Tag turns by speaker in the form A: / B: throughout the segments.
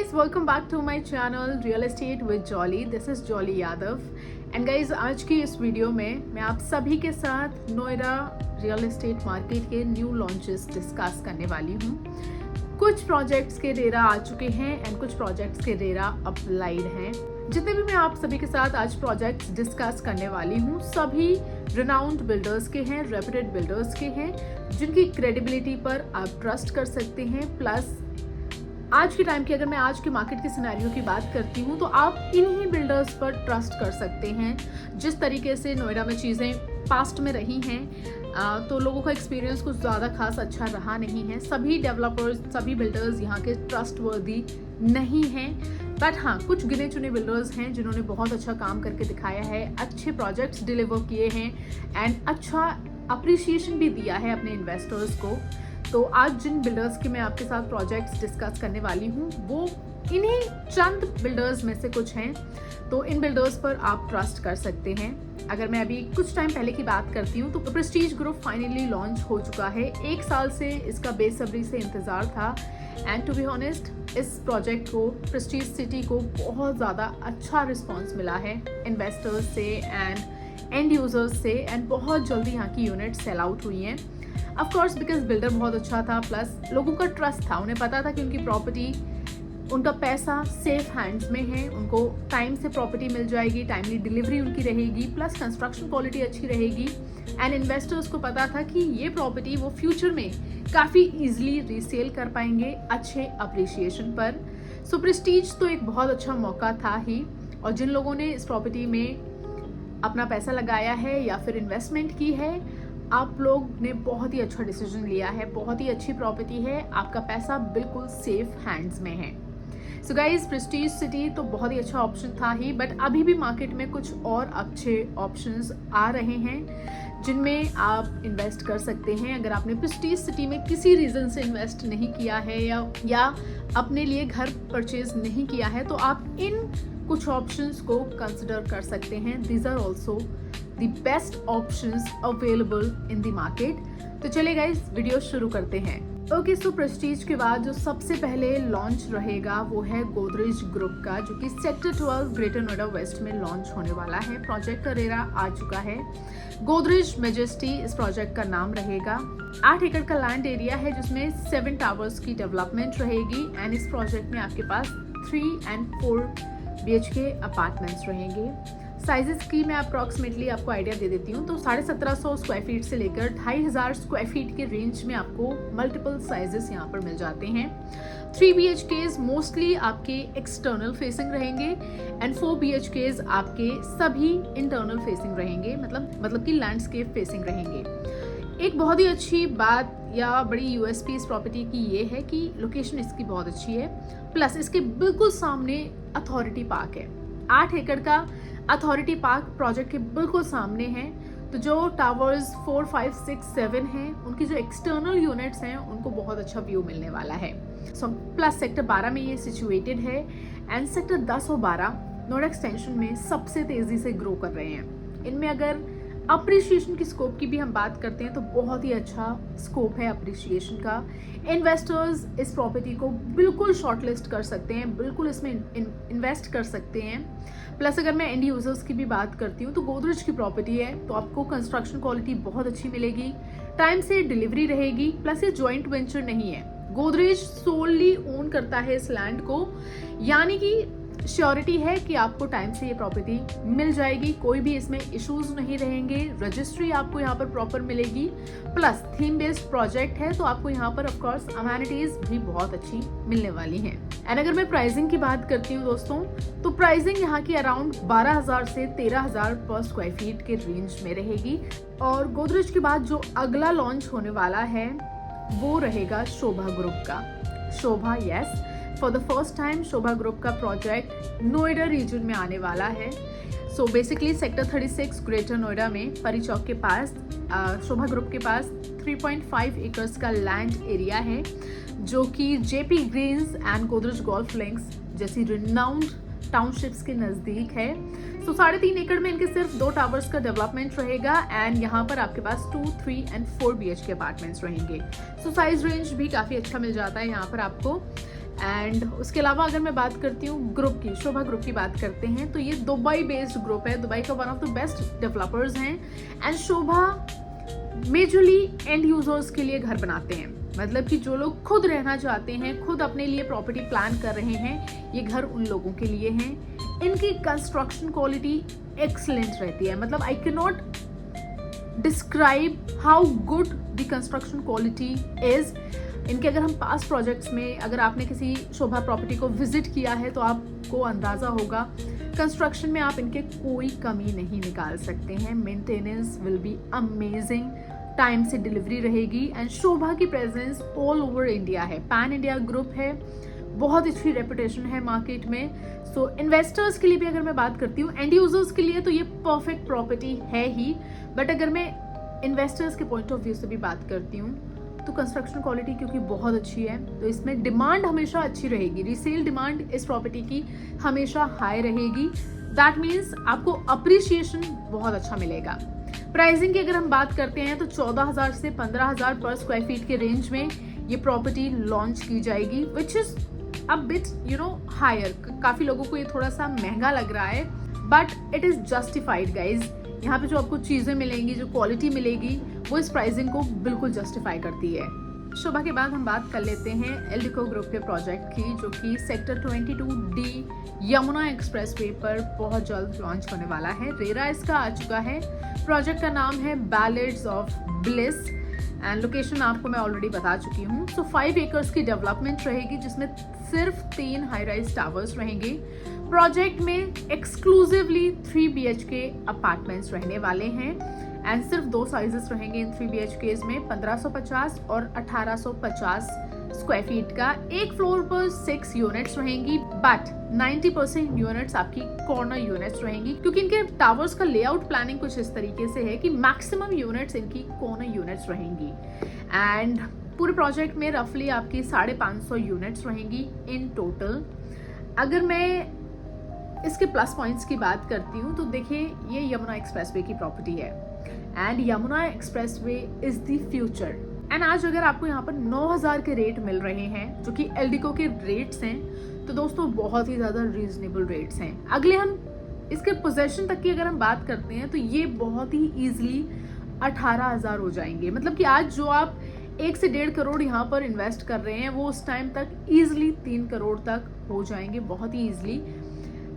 A: guys, welcome back to my channel Real Estate with Jolly. This is Jolly Yadav. And guys, आज की इस video में मैं आप सभी के साथ नोएडा रियल एस्टेट मार्केट के न्यू लॉन्चेस डिस्कस करने वाली हूँ। कुछ प्रोजेक्ट्स के रेरा आ चुके हैं एंड कुछ प्रोजेक्ट्स के रेरा अप्लाइड हैं। जितने भी मैं आप सभी के साथ आज प्रोजेक्ट्स डिस्कस करने वाली हूँ, सभी रिनाउंड बिल्डर्स के हैं, रेप्यूटेड बिल्डर्स के हैं, जिनकी क्रेडिबिलिटी पर आप ट्रस्ट कर सकते हैं। प्लस आज के टाइम की अगर मैं आज के मार्केट के सिनेरियो की बात करती हूँ तो आप इन्हीं बिल्डर्स पर ट्रस्ट कर सकते हैं। जिस तरीके से नोएडा में चीज़ें पास्ट में रही हैं तो लोगों का एक्सपीरियंस कुछ ज़्यादा खास अच्छा रहा नहीं है। सभी डेवलपर्स, सभी बिल्डर्स यहाँ के ट्रस्टवर्दी नहीं हैं, बट हाँ, कुछ गिने चुने बिल्डर्स हैं जिन्होंने बहुत अच्छा काम करके दिखाया है, अच्छे प्रोजेक्ट्स डिलीवर किए हैं एंड अच्छा अप्रिसिएशन भी दिया है अपने इन्वेस्टर्स को। तो आज जिन बिल्डर्स के मैं आपके साथ प्रोजेक्ट्स डिस्कस करने वाली हूँ वो इन्हीं चंद बिल्डर्स में से कुछ हैं। तो इन बिल्डर्स पर आप ट्रस्ट कर सकते हैं। अगर मैं अभी कुछ टाइम पहले की बात करती हूँ तो प्रेस्टीज ग्रुप फाइनली लॉन्च हो चुका है। 1 साल से इसका बेसब्री से इंतज़ार था एंड टू बी ऑनेस्ट इस प्रोजेक्ट को, प्रेस्टीज सिटी को बहुत ज़्यादा अच्छा रिस्पॉन्स मिला है इन्वेस्टर्स से एंड यूजर्स से एंड बहुत जल्दी यहाँ की यूनिट सेल आउट हुई हैं। ऑफ कोर्स बिकॉज बिल्डर बहुत अच्छा था, प्लस लोगों का ट्रस्ट था, उन्हें पता था कि उनकी प्रॉपर्टी, उनका पैसा सेफ हैंड्स में है, उनको टाइम से प्रॉपर्टी मिल जाएगी, टाइमली डिलीवरी उनकी रहेगी, प्लस कंस्ट्रक्शन क्वालिटी अच्छी रहेगी एंड इन्वेस्टर्स को पता था कि ये प्रॉपर्टी वो फ्यूचर में काफ़ी ईजिली रीसेल कर पाएंगे अच्छे अप्रिसिएशन पर। सो प्रेस्टीज तो एक बहुत अच्छा मौका था ही, और जिन लोगों ने इस प्रॉपर्टी में अपना पैसा लगाया है या फिर इन्वेस्टमेंट की है, आप लोग ने बहुत ही अच्छा डिसीजन लिया है। बहुत ही अच्छी प्रॉपर्टी है, आपका पैसा बिल्कुल सेफ हैंड्स में है। सो गाइज, प्रेस्टीज सिटी तो बहुत ही अच्छा ऑप्शन था ही, बट अभी भी मार्केट में कुछ और अच्छे ऑप्शंस आ रहे हैं जिनमें आप इन्वेस्ट कर सकते हैं। अगर आपने प्रेस्टीज सिटी में किसी रीज़न से इन्वेस्ट नहीं किया है या अपने लिए घर परचेज नहीं किया है, तो आप इन कुछ ऑप्शंस को कंसिडर कर सकते हैं। These are also the best options available in the market। तो चलिए गाइस, वीडियो शुरू करते हैं। ओके, सो प्रेस्टीज के बाद जो सबसे पहले लॉन्च रहेगा वो है गोदरेज ग्रुप का, जो कि सेक्टर 12 ग्रेटर नोएडा वेस्ट में लॉन्च होने वाला है। प्रोजेक्ट का रेरा आ चुका है। गोदरेज मेजेस्टी इस प्रोजेक्ट का नाम रहेगा। 8 एकड़ का लैंड एरिया है जिसमें 7 टावर्स की डेवलपमेंट रहेगी एंड इस प्रोजेक्ट में आपके पास 3 and 4 BHK अपार्टमेंट्स रहेंगे। साइजेस की मैं अप्रॉक्सीमेटली आपको आइडिया दे देती हूँ, तो 1750 स्क्वायर फीट से लेकर 2500 स्क्वायर फीट के रेंज में आपको मल्टीपल साइजेस यहाँ पर मिल जाते हैं। 3 BHKs मोस्टली आपके एक्सटर्नल फेसिंग रहेंगे एंड 4 BHKs आपके सभी इंटरनल फेसिंग रहेंगे, मतलब कि लैंडस्केप फेसिंग रहेंगे। एक बहुत ही अच्छी बात या बड़ी USP इस प्रॉपर्टी की ये है कि लोकेशन इसकी बहुत अच्छी है, प्लस इसके बिल्कुल सामने अथॉरिटी पार्क है। 8 एकड़ का अथॉरिटी पार्क प्रोजेक्ट के बिल्कुल सामने है, तो जो टावर्स 4, 5, 6, 7 हैं, उनकी जो एक्सटर्नल यूनिट्स हैं उनको बहुत अच्छा व्यू मिलने वाला है। सो प्लस सेक्टर 12 में ये सिचुएटेड है एंड सेक्टर 10 और 12 नोएडा एक्सटेंशन में सबसे तेज़ी से ग्रो कर रहे हैं। इनमें अगर अप्रिसिएशन की स्कोप की भी हम बात करते हैं तो बहुत ही अच्छा स्कोप है अप्रिसिएशन का। इन्वेस्टर्स इस प्रॉपर्टी को बिल्कुल शॉर्टलिस्ट कर सकते हैं, बिल्कुल इसमें इन्वेस्ट कर सकते हैं। प्लस अगर मैं एंड यूजर्स की भी बात करती हूँ तो गोदरेज की प्रॉपर्टी है तो आपको कंस्ट्रक्शन क्वालिटी बहुत अच्छी मिलेगी, टाइम से डिलीवरी रहेगी, प्लस ये जॉइंट वेंचर नहीं है। गोदरेज सोलली ओन करता है इस लैंड को, यानी कि श्योरिटी है कि आपको टाइम से ये प्रॉपर्टी मिल जाएगी, कोई भी इसमें इश्यूज नहीं रहेंगे, रजिस्ट्री आपको यहाँ पर प्रॉपर मिलेगी, प्लस थीम बेस्ड प्रोजेक्ट है तो आपको यहाँ पर ऑफ कोर्स अमेनिटीज भी बहुत अच्छी मिलने वाली हैं। एंड अगर मैं प्राइसिंग की बात करती हूँ दोस्तों, तो प्राइसिंग यहाँ की अराउंड 12,000 से 13,000 पर स्क्वायर फीट के रेंज में रहेगी। और गोदरेज के बाद जो अगला लॉन्च होने वाला है वो रहेगा शोभा ग्रुप का। Shobha, yes, for the first time Shobha group का प्रोजेक्ट नोएडा रीजन में आने वाला है। So basically sector 36 greater Noida में परी चौक के पास शोभा ग्रुप के पास 3.5 एकर्स का लैंड एरिया है, जो कि JP greens and Godrej golf links जैसी रिनाउंड टाउनशिप्स के नज़दीक है। सो 3.5 एकड़ में इनके सिर्फ 2 टावर्स का डेवलपमेंट रहेगा एंड यहाँ पर आपके पास 2, 3 and 4 BHK अपार्टमेंट्स रहेंगे। सो साइज रेंज भी काफ़ी अच्छा मिल जाता है यहाँ पर आपको। एंड उसके अलावा अगर मैं बात करती हूँ ग्रुप की, शोभा ग्रुप की बात करते हैं, तो ये दुबई बेस्ड ग्रुप है, दुबई का one of the best developers हैं। And Shobha majorly end users के लिए घर बनाते हैं, मतलब कि जो लोग खुद रहना चाहते हैं, खुद अपने लिए प्रॉपर्टी प्लान कर रहे हैं, ये घर उन लोगों के लिए हैं। इनकी कंस्ट्रक्शन क्वालिटी एक्सीलेंट रहती है, मतलब I can not describe how good the construction quality is. इनके अगर हम पास प्रोजेक्ट्स में, अगर आपने किसी शोभा प्रॉपर्टी को विजिट किया है तो आपको अंदाज़ा होगा, कंस्ट्रक्शन में आप इनके कोई कमी नहीं निकाल सकते हैं। Maintenance will be amazing, time से डिलीवरी रहेगी। एंड शोभा की प्रेजेंस ऑल ओवर इंडिया है, पैन इंडिया ग्रुप है, बहुत अच्छी रेपुटेशन है मार्केट में। सो इन्वेस्टर्स के लिए भी अगर मैं बात करती हूँ, एंड यूजर्स के लिए तो ये परफेक्ट प्रॉपर्टी है ही, बट अगर मैं इन्वेस्टर्स के पॉइंट ऑफ व्यू से भी बात करती हूँ तो कंस्ट्रक्शन क्वालिटी क्योंकि बहुत अच्छी है, तो इसमें डिमांड हमेशा अच्छी रहेगी। रीसेल डिमांड इस प्रॉपर्टी की हमेशा हाई रहेगी। दैट मीन्स आपको अप्रिसिएशन बहुत अच्छा मिलेगा। प्राइसिंग की अगर हम बात करते हैं तो 14,000 से 15,000 पर स्क्वायर फीट के रेंज में ये प्रॉपर्टी लॉन्च की जाएगी, which is a bit higher. काफ़ी लोगों को ये थोड़ा सा महंगा लग रहा है, but it is justified guys. यहाँ पे जो आपको चीज़ें मिलेंगी, जो क्वालिटी मिलेगी, वो इस प्राइसिंग को बिल्कुल जस्टिफाई करती है। शोभा के बाद हम बात कर लेते हैं एल्डिको ग्रुप के प्रोजेक्ट की, जो कि सेक्टर 22D यमुना एक्सप्रेसवे पर बहुत जल्द लॉन्च होने वाला है। रेरा इसका आ चुका है। प्रोजेक्ट का नाम है ballads of bliss and location आपको मैं ऑलरेडी बता चुकी हूँ। सो 5 एकर्स की डेवलपमेंट रहेगी, जिसमें सिर्फ 3 हाई राइज टावर्स रहेंगे। प्रोजेक्ट में एक्सक्लूसिवली 3 BHK अपार्टमेंट्स रहने वाले हैं एंड सिर्फ 2 साइजेस रहेंगे इन 3 BHKs में, 1550 और 1850 स्क्वायर फीट का। एक फ्लोर पर 6 यूनिट्स रहेंगी, बट 90% यूनिट्स आपकी कॉर्नर यूनिट्स रहेंगी, क्योंकि इनके टावर्स का लेआउट प्लानिंग कुछ इस तरीके से है कि मैक्सिमम यूनिट्स इनकी कॉर्नर यूनिट्स रहेंगी। एंड पूरे प्रोजेक्ट में रफली आपकी 550 यूनिट्स रहेंगी इन टोटल। अगर मैं इसके प्लस पॉइंट्स की बात करती हूँ तो देखिए, ये यमुना एक्सप्रेसवे की प्रॉपर्टी है and Yamuna expressway is the future. And आज अगर आपको यहाँ पर 9,000 के रेट मिल रहे हैं, जो कि एल्डिको के रेट्स हैं, तो दोस्तों बहुत ही ज़्यादा रीजनेबल रेट्स हैं। अगले हम इसके पोजेशन तक की अगर हम बात करते हैं तो ये बहुत ही ईजिली 18,000 हो जाएंगे। मतलब कि आज जो आप 1 से 1.5 करोड़ यहाँ पर इन्वेस्ट कर रहे हैं, वो उस टाइम तक ईजिली 3 करोड़ तक हो जाएंगे, बहुत ही ईजिली।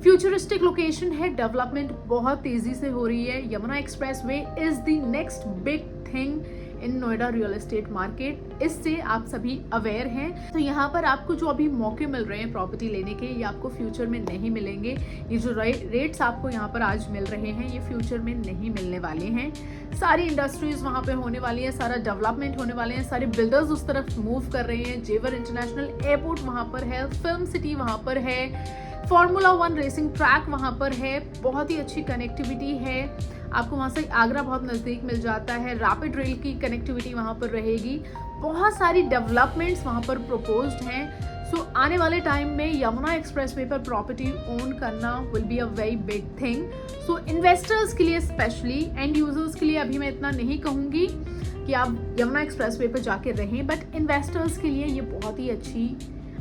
A: फ्यूचरिस्टिक लोकेशन है, डेवलपमेंट बहुत तेजी से हो रही है। Yamuna expressway is the next big thing in Noida real estate market. इससे आप सभी अवेयर हैं। तो यहाँ पर आपको जो अभी मौके मिल रहे हैं प्रॉपर्टी लेने के, ये आपको फ्यूचर में नहीं मिलेंगे। ये जो रेट्स आपको यहाँ पर आज मिल रहे हैं, ये फ्यूचर में नहीं मिलने वाले हैं। सारी इंडस्ट्रीज वहाँ पे होने वाली है, सारा डेवलपमेंट होने वाले हैं, सारे बिल्डर्स उस तरफ मूव कर रहे हैं। जेवर इंटरनेशनल एयरपोर्ट वहाँ पर है, फिल्म सिटी वहाँ पर है, फॉर्मूला 1 रेसिंग ट्रैक वहाँ पर है, बहुत ही अच्छी कनेक्टिविटी है। आपको वहाँ से आगरा बहुत नज़दीक मिल जाता है, रैपिड रेल की कनेक्टिविटी वहाँ पर रहेगी। बहुत सारी डेवलपमेंट्स वहाँ पर प्रपोज्ड हैं। सो आने वाले टाइम में यमुना एक्सप्रेसवे पर प्रॉपर्टी ओन करना will be a very big thing. So investors के लिए स्पेशली, एंड यूजर्स के लिए अभी मैं इतना नहीं कहूँगी कि आप यमुना एक्सप्रेसवे पर जाके रहें, बट इन्वेस्टर्स के लिए ये बहुत ही अच्छी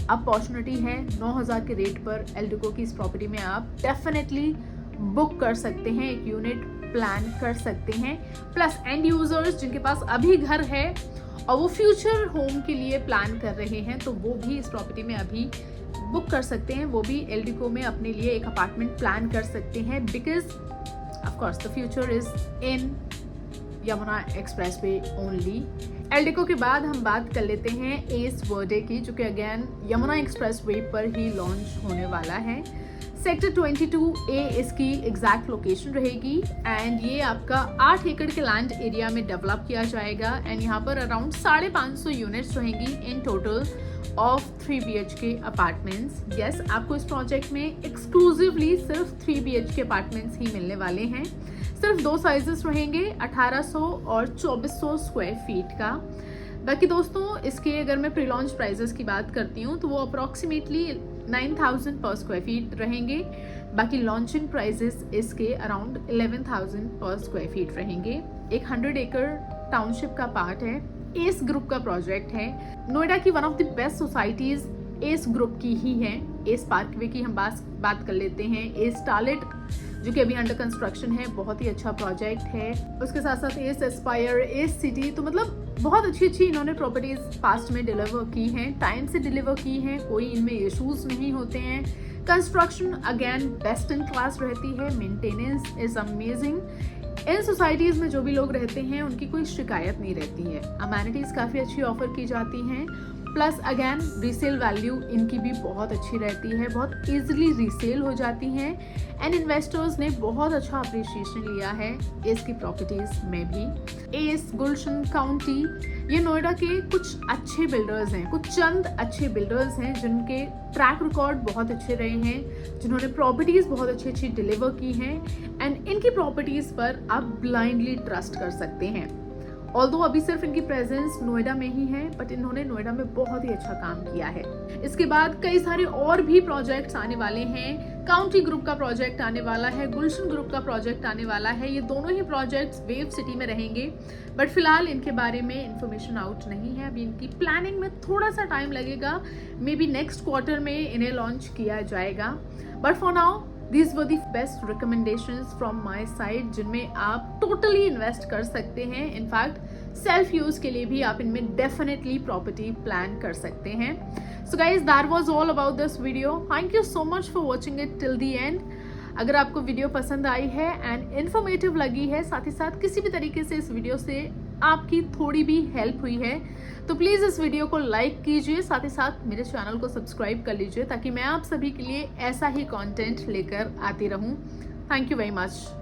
A: अपॉर्चुनिटी है। 9,000 के रेट पर एल्डिको की इस प्रॉपर्टी में आप डेफिनेटली बुक कर सकते हैं, एक यूनिट प्लान कर सकते हैं। प्लस एंड यूजर्स जिनके पास अभी घर है और वो फ्यूचर होम के लिए प्लान कर रहे हैं, तो वो भी इस प्रॉपर्टी में अभी बुक कर सकते हैं। वो भी एल्डिको में अपने लिए एक अपार्टमेंट प्लान कर सकते हैं, because of course the future is in Yamuna expressway only. Eldeco के बाद हम बात कर लेते हैं एस वर्डे की, जो कि अगेन यमुना एक्सप्रेसवे पर ही लॉन्च होने वाला है। सेक्टर 22A इसकी एग्जैक्ट लोकेशन रहेगी एंड ये आपका 8 एकड़ के लैंड एरिया में डेवलप किया जाएगा। एंड यहाँ पर अराउंड 550 यूनिट्स रहेंगी in total of 3 BHK apartments. Yes, आपको इस प्रोजेक्ट में एक्सक्लूसिवली सिर्फ 3 BHK अपार्टमेंट्स ही मिलने वाले हैं। सिर्फ 2 साइजेस रहेंगे, 1800 और 2400 स्क्वायर फीट का। बाकी दोस्तों, इसके अगर मैं प्री लॉन्च प्राइजेस की बात करती हूँ तो वो अप्रॉक्सीमेटली 9,000 पर स्क्वायर फीट रहेंगे। बाकी लॉन्चिंग प्राइजेस इसके अराउंड 11,000 पर स्क्वायर फीट रहेंगे। एक 100 एकड़ टाउनशिप का पार्ट है, एस ग्रुप का प्रोजेक्ट है। नोएडा की one of the best societies S group की ही हैं। एस पार्कवे की हम बात कर लेते हैं। एस स्टारलेट जो कि अभी अंडर कंस्ट्रक्शन है, बहुत ही अच्छा प्रोजेक्ट है। उसके साथ साथ एस एस्पायर, एस सिटी, तो मतलब बहुत अच्छी इन्होंने प्रॉपर्टीज पास्ट में डिलीवर की हैं, टाइम से डिलीवर की हैं, कोई इनमें इश्यूज नहीं होते हैं। Construction again best in class रहती है, maintenance is amazing. In societies में जो भी लोग रहते हैं उनकी कोई शिकायत नहीं रहती है। अमेनिटीज़ काफ़ी अच्छी ऑफर की जाती हैं, प्लस अगेन रीसेल वैल्यू इनकी भी बहुत अच्छी रहती है, बहुत इजीली रीसेल हो जाती हैं। एंड इन्वेस्टर्स ने बहुत अच्छा अप्रिशिएशन लिया है इसकी प्रॉपर्टीज़ में भी। एस गुलशन काउंटी, ये नोएडा के कुछ अच्छे बिल्डर्स हैं, कुछ चंद अच्छे बिल्डर्स हैं जिनके ट्रैक रिकॉर्ड बहुत अच्छे रहे हैं, जिन्होंने प्रॉपर्टीज़ बहुत अच्छी डिलीवर की हैं। एंड इनकी प्रॉपर्टीज़ पर आप ब्लाइंडली ट्रस्ट कर सकते हैं। ऑल्दो अभी सिर्फ इनकी प्रेजेंस नोएडा में ही है, बट इन्होंने नोएडा में बहुत ही अच्छा काम किया है। इसके बाद कई सारे और भी प्रोजेक्ट्स आने वाले हैं। काउंटी ग्रुप का प्रोजेक्ट आने वाला है, गुलशन ग्रुप का प्रोजेक्ट आने वाला है। ये दोनों ही प्रोजेक्ट्स वेव सिटी में रहेंगे, बट फिलहाल इनके बारे में इंफॉर्मेशन आउट नहीं है। अभी इनकी प्लानिंग में थोड़ा सा टाइम लगेगा, मे बी नेक्स्ट क्वार्टर में इन्हें लॉन्च किया जाएगा। But for now These were the best recommendations from my side, जिनमें आप totally invest कर सकते हैं। इनफैक्ट सेल्फ यूज के लिए भी आप इनमें डेफिनेटली प्रॉपर्टी प्लान कर सकते हैं। So guys, that was all about this video. Thank you so much for watching it till the end. अगर आपको वीडियो पसंद आई है एंड इन्फॉर्मेटिव लगी है, साथ ही साथ किसी भी तरीके से इस वीडियो से आपकी थोड़ी भी हेल्प हुई है, तो प्लीज़ इस वीडियो को लाइक कीजिए, साथ ही साथ मेरे चैनल को सब्सक्राइब कर लीजिए, ताकि मैं आप सभी के लिए ऐसा ही कंटेंट लेकर आती रहूं। Thank you very much.